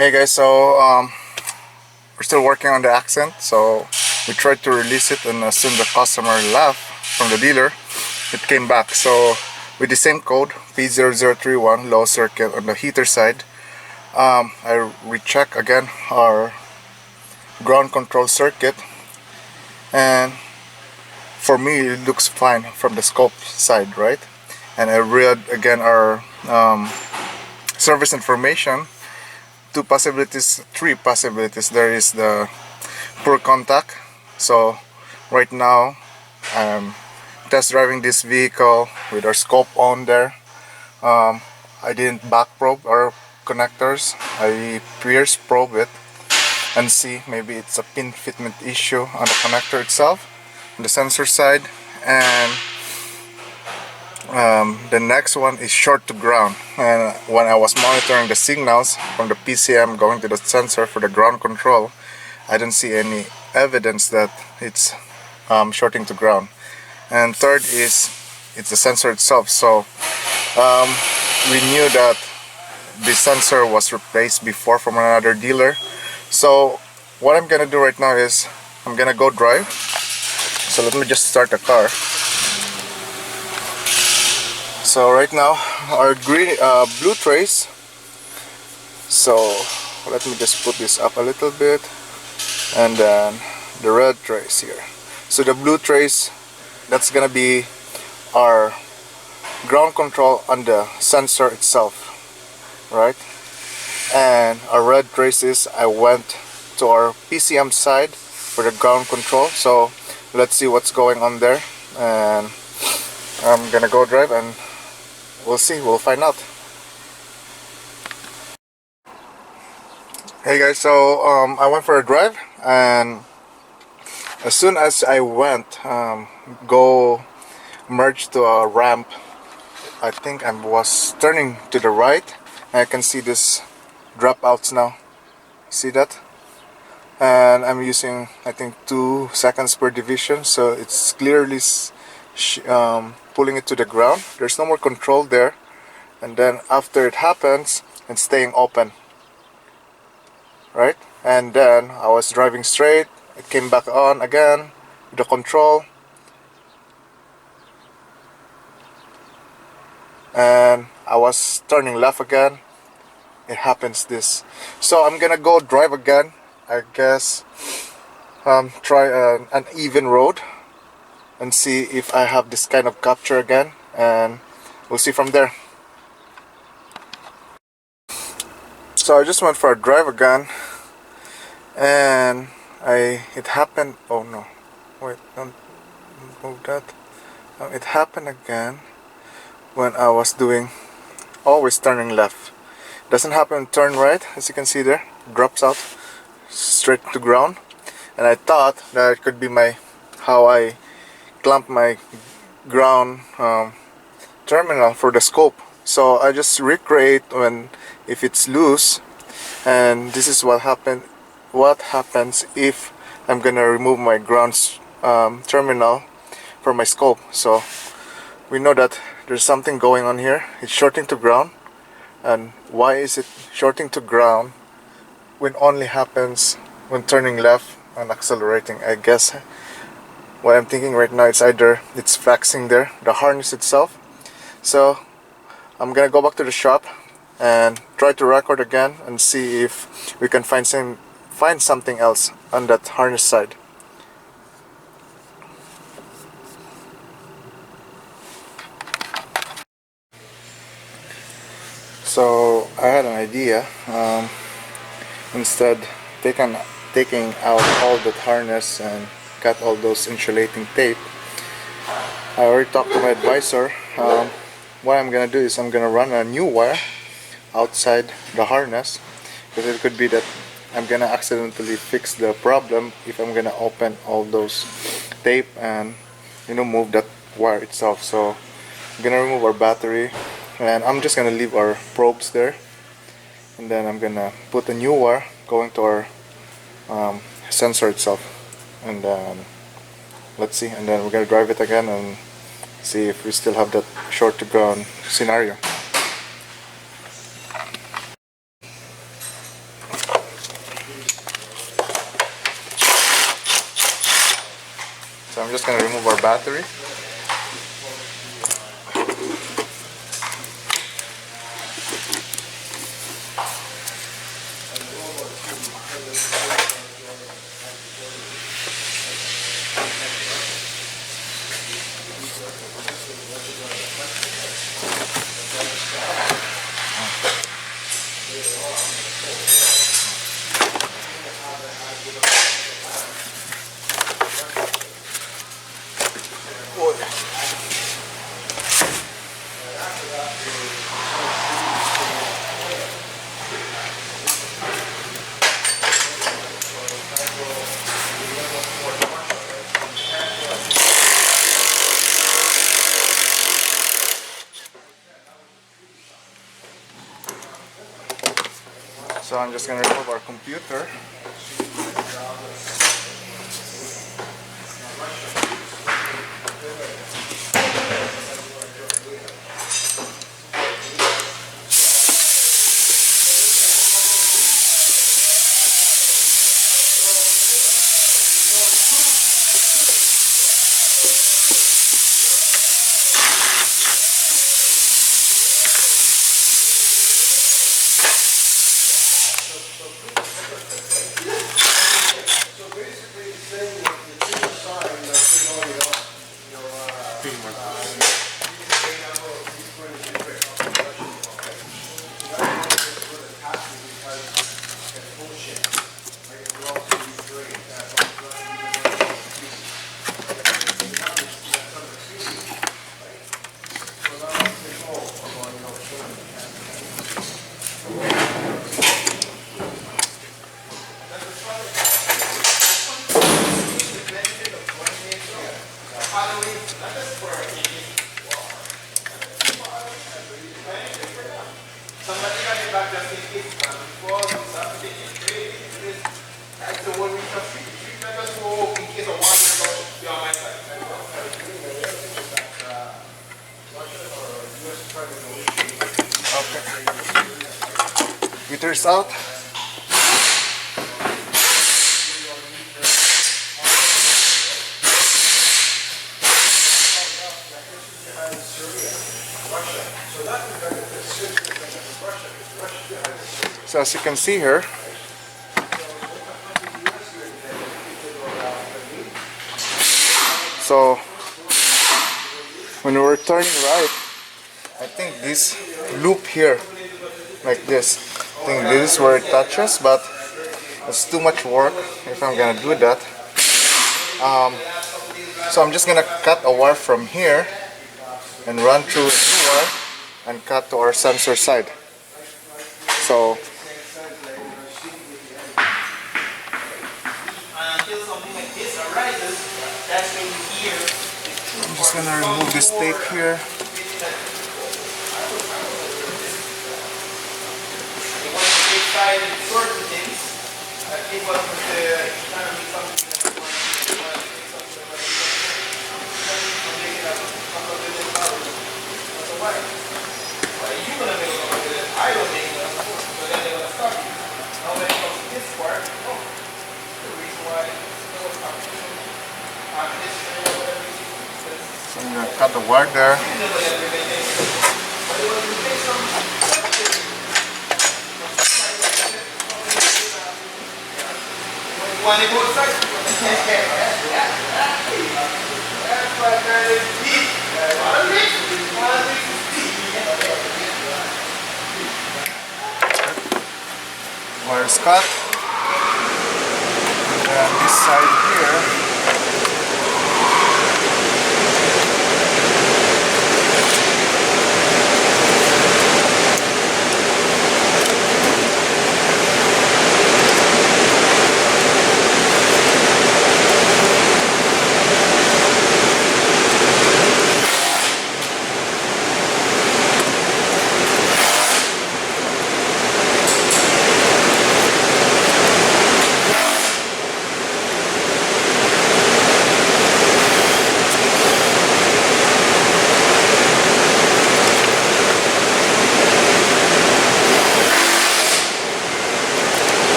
Hey guys, we're still working on the accent, so we tried to release it, and as soon the customer left from the dealer, it came back. So with the same code P0031 low circuit on the heater side, I recheck again our ground control circuit, and for me it looks fine from the scope side, right? And I read again our service information. Three possibilities. There is the poor contact. So right now I'm test driving this vehicle with our scope on there. I didn't back probe our connectors. I pierce probe it and see maybe it's a pin fitment issue on the connector itself, on the sensor side. And the next one is short to ground, and when I was monitoring the signals from the PCM going to the sensor for the ground control, I didn't see any evidence that it's shorting to ground. And third is it's the sensor itself. So we knew that the sensor was replaced before from another dealer. So what I'm gonna do right now is I'm gonna go drive. So let me just start the car. So right now our blue trace, so let me just put this up a little bit, and then the red trace here. So the blue trace, that's gonna be our ground control on the sensor itself, right? And our red traces, I went to our PCM side for the ground control. So let's see what's going on there, and I'm gonna go drive and we'll see, we'll find out. Hey guys, so I went for a drive, and as soon as I went go merge to a ramp, I think I was turning to the right, and I can see this dropouts now. See that? And I'm using, I think, 2 seconds per division, so it's clearly pulling it to the ground. There's no more control there, and then after it happens, it's staying open, right? And then I was driving straight, it came back on again with the control, and I was turning left again, it happens this. So I'm gonna go drive again, I guess, try an even road and see if I have this kind of capture again, and we'll see from there. So I just went for a drive again, and it happened. Oh no, wait, don't move that. It happened again when I was doing always turning left. Doesn't happen turn right, as you can see there, drops out straight to ground. And I thought that it could be how I clamp my ground terminal for the scope. So I just recreate if it's loose, and this is what happens if I'm gonna remove my ground terminal from my scope. So we know that there's something going on here. It's shorting to ground. And why is it shorting to ground when only happens when turning left and accelerating? I guess what I'm thinking right now is either it's flexing there, the harness itself. So I'm gonna go back to the shop and try to record again and see if we can find something else on that harness side. So I had an idea. Instead taking out all that harness and cut all those insulating tape, I already talked to my advisor. What I'm gonna do is I'm gonna run a new wire outside the harness, because it could be that I'm gonna accidentally fix the problem if I'm gonna open all those tape and move that wire itself. So I'm gonna remove our battery, and I'm just gonna leave our probes there, and then I'm gonna put a new wire going to our sensor itself, and let's see, and then we're gonna drive it again and see if we still have that short to ground scenario. battery. So I'm just gonna remove our computer. Computer's out. So as you can see here, so when we're turning right, I think this loop here, like this, I think this is where it touches, but it's too much work if I'm gonna do that. So I'm just gonna cut a wire from here and run through a new wire and cut to our sensor side. So I'm just gonna remove this tape here. So I'm gonna cut the wire there. Wire's cut. And then this side here,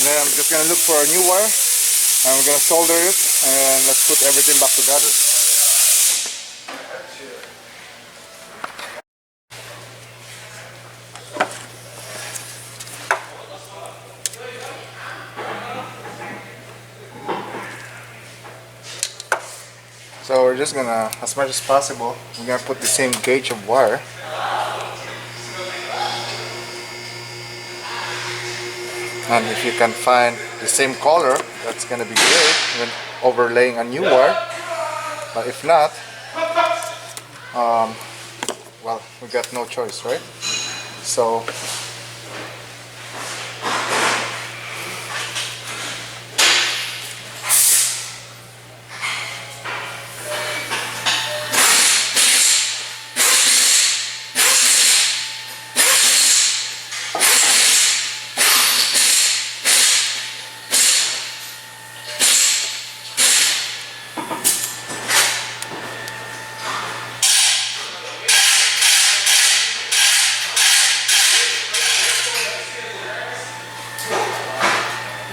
then I'm just gonna look for a new wire and we're gonna solder it and let's put everything back together. So we're just gonna, as much as possible, we're gonna put the same gauge of wire. And if you can find the same color, that's gonna be great when overlaying a new wire. But if not, well, we got no choice, right? So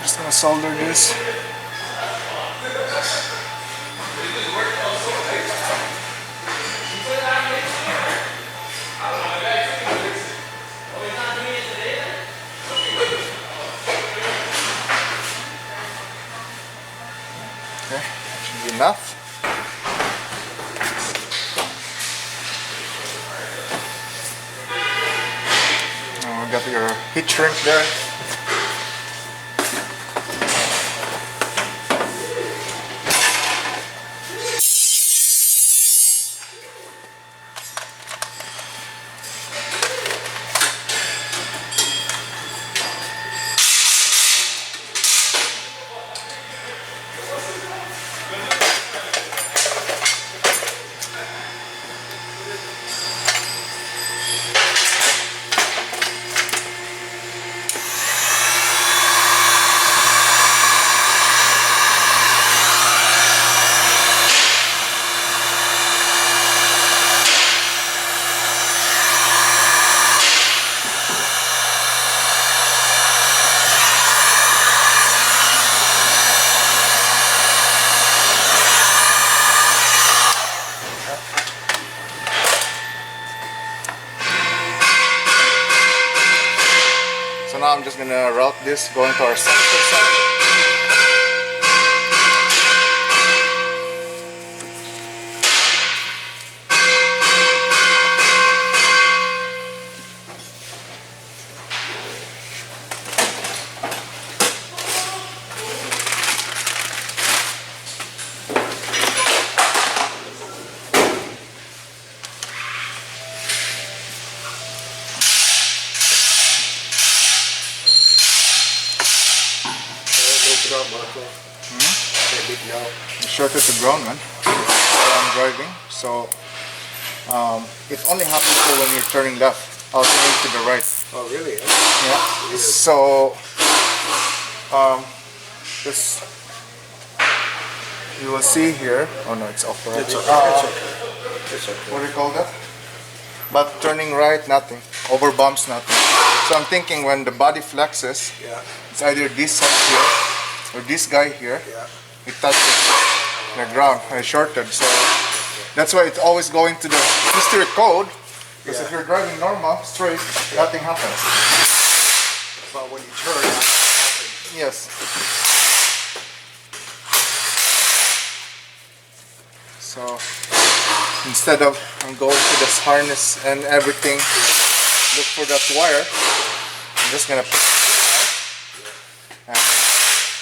just gonna solder this. Okay, that should be enough. Now we got your heat shrink there. So now I'm just gonna route this going to our center side. Shorted to ground one while I'm driving, so it only happens when you're turning left, alternating to the right. Oh really? Yeah. Weird. So this you will see here. Oh no, it's off already. It's okay. It's okay. What do you call that? But turning right, nothing. Over bumps, nothing. So I'm thinking when the body flexes, Yeah. it's either this side here or this guy here. Yeah. It touches the ground. I shorted, so that's why it's always going to the history code. Because if you're driving normal, straight, nothing happens. But when you turn, it happens. Yes. So instead of going to this harness and everything, look for that wire. I'm just gonna put it and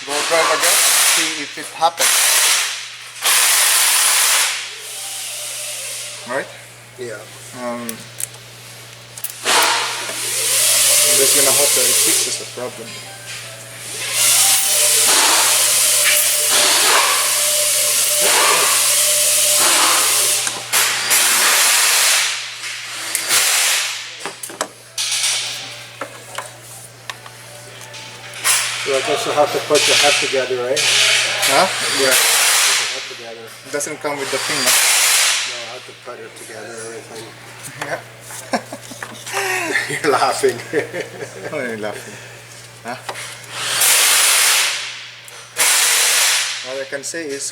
go drive again and see if it happens. Right? Yeah. I'm just gonna hope that it fixes the problem. So I guess you'll have to put your head together, right? Huh? Yeah. Put your head together. It doesn't come with the pin, no? No, I have to put it together, everything. Yeah. You're laughing. Why are you laughing? Huh? All I can say is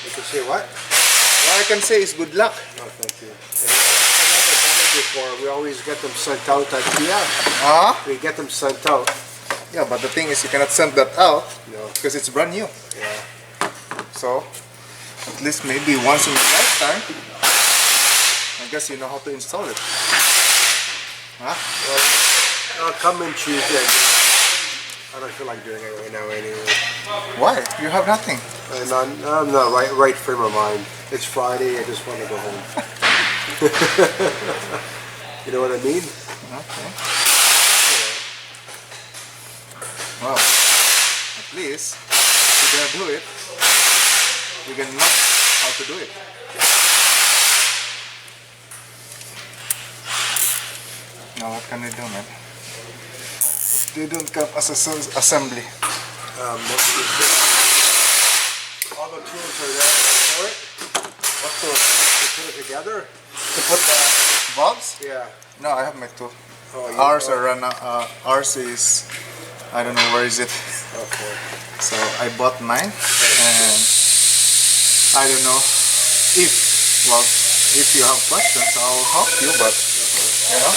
You can say what? all I can say is good luck. No, thank you. I've never done it before. We always get them sent out at Kia. Huh? We get them sent out. Yeah, but the thing is, you cannot send that out No. because it's brand new. Yeah. So, at least maybe once in a lifetime, I guess you know how to install it. Huh? Well, I'll come in Tuesday. I don't feel like doing it right now anyway. Why? You have nothing. And I'm not right frame of mind. It's Friday. I just want to go home. You know what I mean? Okay. Well, at least if you're gonna do it, you can know how to do it. Now what can we do, man? They don't come as a assembly. Most of these all the tools are there for it. What tool? To put it together. To put the valves? Yeah. No, I have my tool. Oh, you- Ours oh, are run. Ours is, I don't know where is it. Okay. So I bought mine, and I don't know if, well, if you have questions, I'll help you. But you know.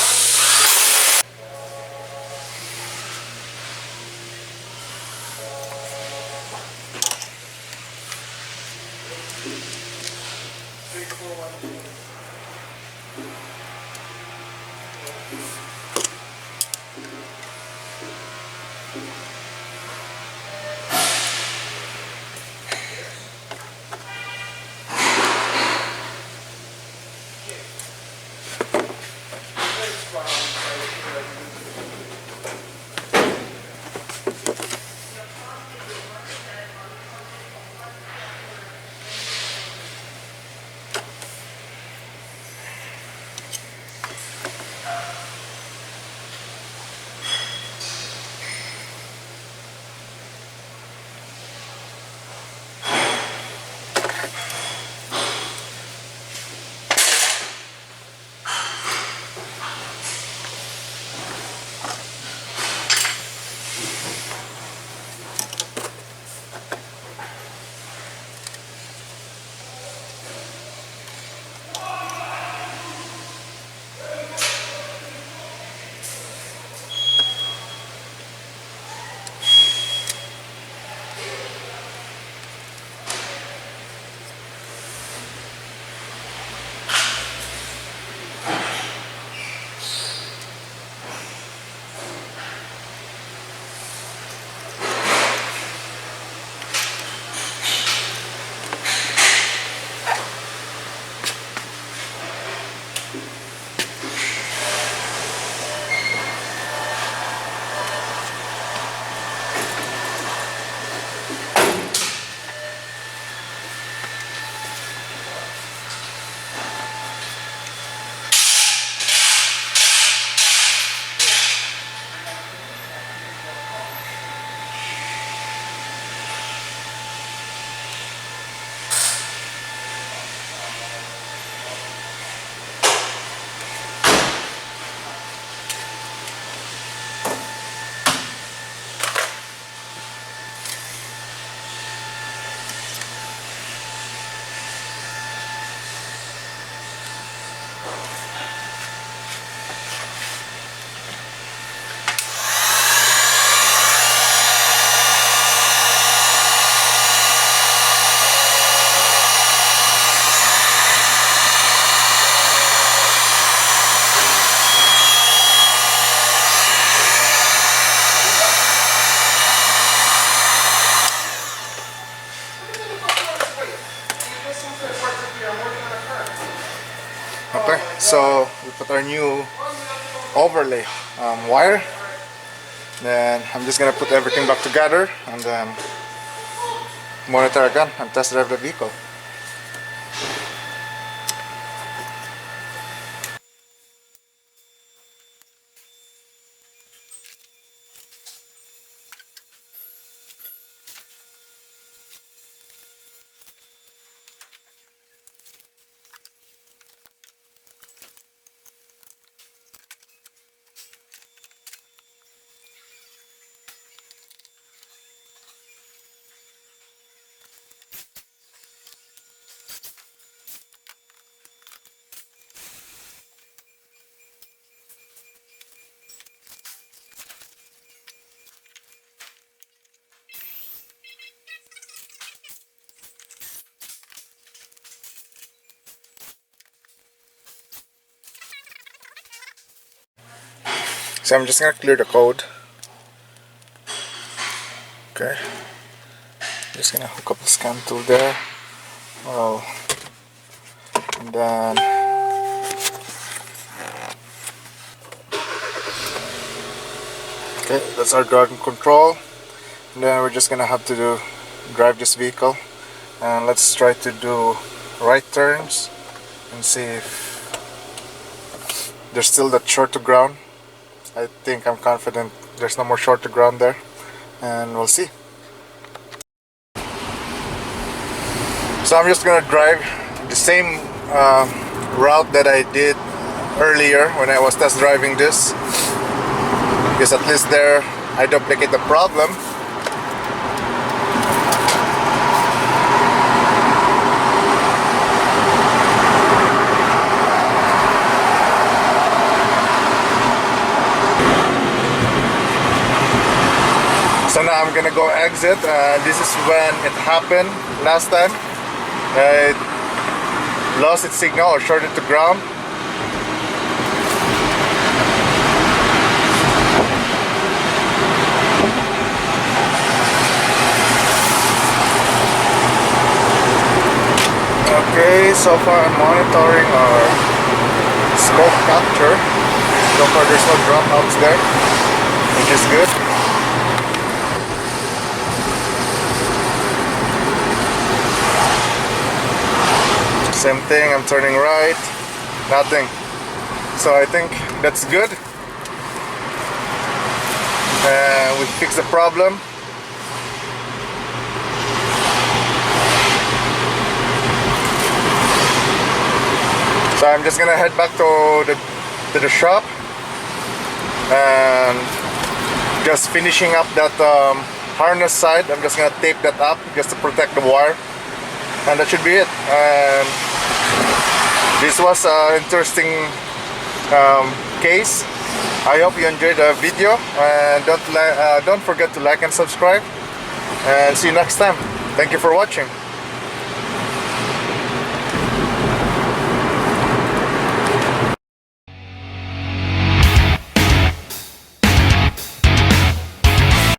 Okay, so we put our new overlay wire. Then I'm just gonna put everything back together and then monitor again and test drive the vehicle. So I'm just gonna clear the code. Okay. Just gonna hook up the scan tool there. Well, and then okay, that's our ground control. And then we're just gonna have to drive this vehicle, and let's try to do right turns and see if there's still that short to ground. I think I'm confident there's no more short to ground there, and we'll see. So I'm just gonna drive the same route that I did earlier when I was test driving this, because at least there I duplicate the problem. So now I'm gonna go exit. This is when it happened last time. It lost its signal or shorted to ground. Okay, so far I'm monitoring our scope capture. So far there's no dropouts there, which is good. Same thing, I'm turning right, nothing. So I think that's good. We fixed the problem. So I'm just gonna head back to the shop and just finishing up that harness side. I'm just gonna tape that up just to protect the wire, and that should be it. And this was an interesting case. I hope you enjoyed the video, and don't forget to like and subscribe, and see you next time. Thank you for watching.